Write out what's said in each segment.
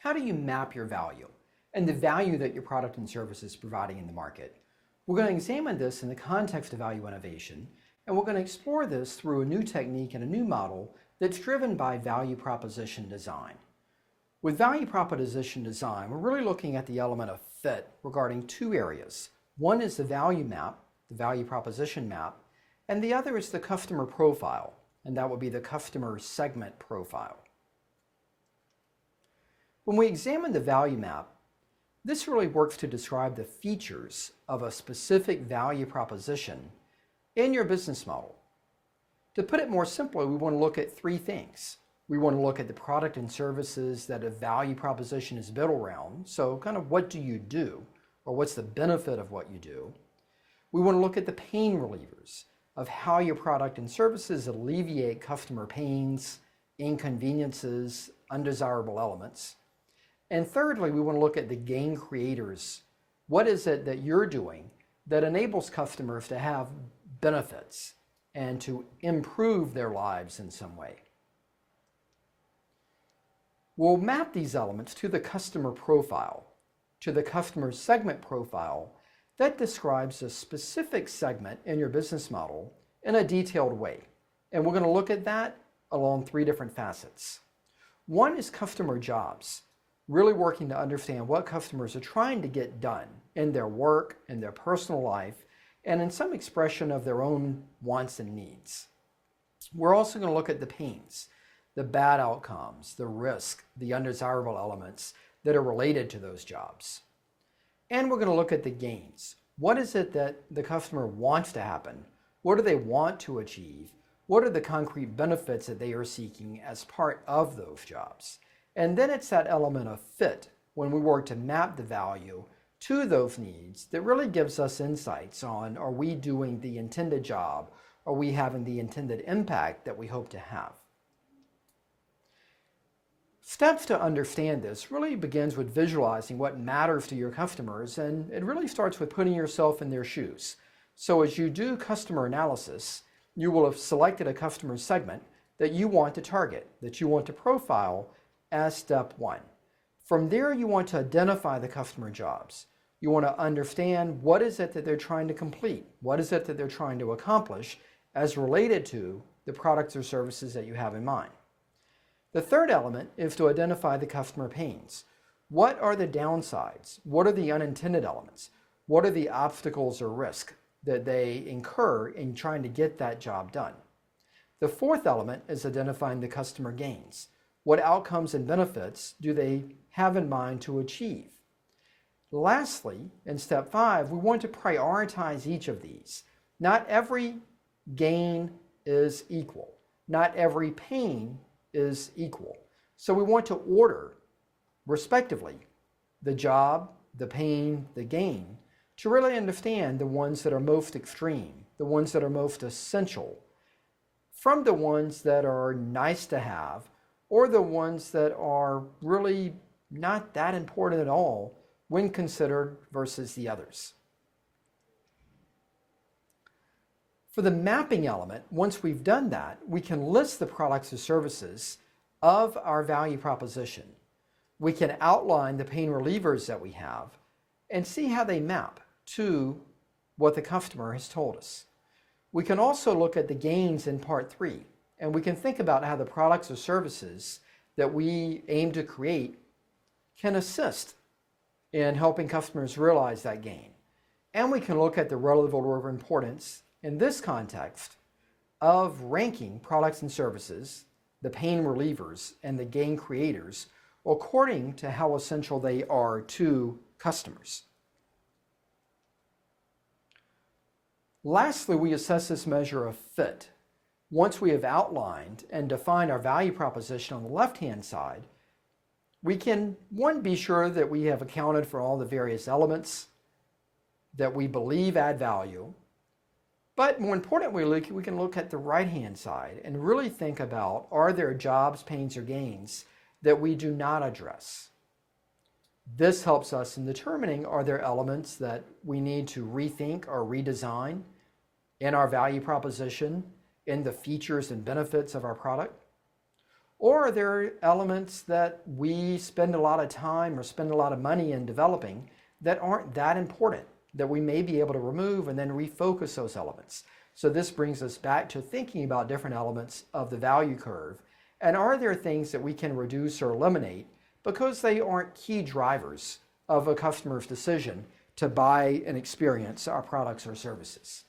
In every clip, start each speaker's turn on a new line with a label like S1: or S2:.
S1: how do you map your value and the value that your product and service is providing in the market? We're going to examine this in the context of value innovation, and we're going to explore this through a new technique and a new model that's driven by value proposition design. With value proposition design, we're really looking at the element of fit regarding two areas. One is the value map, the value proposition map, and the other is the customer profile, and that would be the customer segment profile. When we examine the value map, this really works to describe the features of a specific value proposition in your business model. To put it more simply, we want to look at three things. We want to look at the product and services that a value proposition is built around. So kind of what do you do, or what's the benefit of what you do? We want to look at the pain relievers of how your product and services alleviate customer pains, inconveniences, undesirable elements. And thirdly, we want to look at the gain creators. What is it that you're doing that enables customers to have benefits and to improve their lives in some way? We'll map these elements to the customer profile, to the customer segment profile that describes a specific segment in your business model in a detailed way. And we're going to look at that along three different facets. One is customer jobs, really working to understand what customers are trying to get done in their work, in their personal life, and in some expression of their own wants and needs. We're also going to look at the pains, the bad outcomes, the risk, the undesirable elements that are related to those jobs. And we're going to look at the gains. What is it that the customer wants to happen? What do they want to achieve? What are the concrete benefits that they are seeking as part of those jobs? And then it's that element of fit when we work to map the value to those needs that really gives us insights on, are we doing the intended job? Are we having the intended impact that we hope to have? Steps to understand this really begins with visualizing what matters to your customers, and it really starts with putting yourself in their shoes. So as you do customer analysis, you will have selected a customer segment that you want to target, that you want to profile as step one. From there, you want to identify the customer jobs. You want to understand what is it that they're trying to complete, what is it that they're trying to accomplish as related to the products or services that you have in mind. The third element is to identify the customer pains. What are the downsides? What are the unintended elements? What are the obstacles or risk that they incur in trying to get that job done? The fourth element is identifying the customer gains. What outcomes and benefits do they have in mind to achieve? Lastly, in step 5, we want to prioritize each of these. Not every gain is equal. Not every pain is equal. So we want to order, respectively, the job, the pain, the gain, to really understand the ones that are most extreme, the ones that are most essential, from the ones that are nice to have, or the ones that are really not that important at all when considered versus the others. For the mapping element, once we've done that, we can list the products or services of our value proposition. We can outline the pain relievers that we have and see how they map to what the customer has told us. We can also look at the gains in part 3, and we can think about how the products or services that we aim to create can assist in helping customers realize that gain. And we can look at the relative order of importance in this context of ranking products and services, the pain relievers and the gain creators, according to how essential they are to customers. Lastly, we assess this measure of fit. Once we have outlined and defined our value proposition on the left-hand side, we can, one, be sure that we have accounted for all the various elements that we believe add value. But more importantly, we can look at the right-hand side and really think about, are there jobs, pains, or gains that we do not address? This helps us in determining, are there elements that we need to rethink or redesign in our value proposition, in the features and benefits of our product? Or are there elements that we spend a lot of time or spend a lot of money in developing that aren't that important, that we may be able to remove and then refocus those elements? So this brings us back to thinking about different elements of the value curve. And are there things that we can reduce or eliminate because they aren't key drivers of a customer's decision to buy and experience our products or services?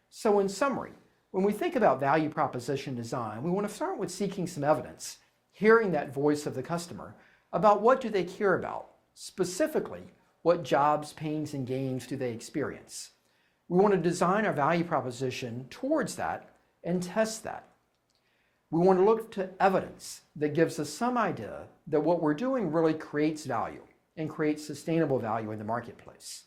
S1: So in summary, when we think about value proposition design, we want to start with seeking some evidence, hearing that voice of the customer about what do they care about, specifically what jobs, pains, and gains do they experience. We want to design our value proposition towards that and test that. We want to look to evidence that gives us some idea that what we're doing really creates value and creates sustainable value in the marketplace.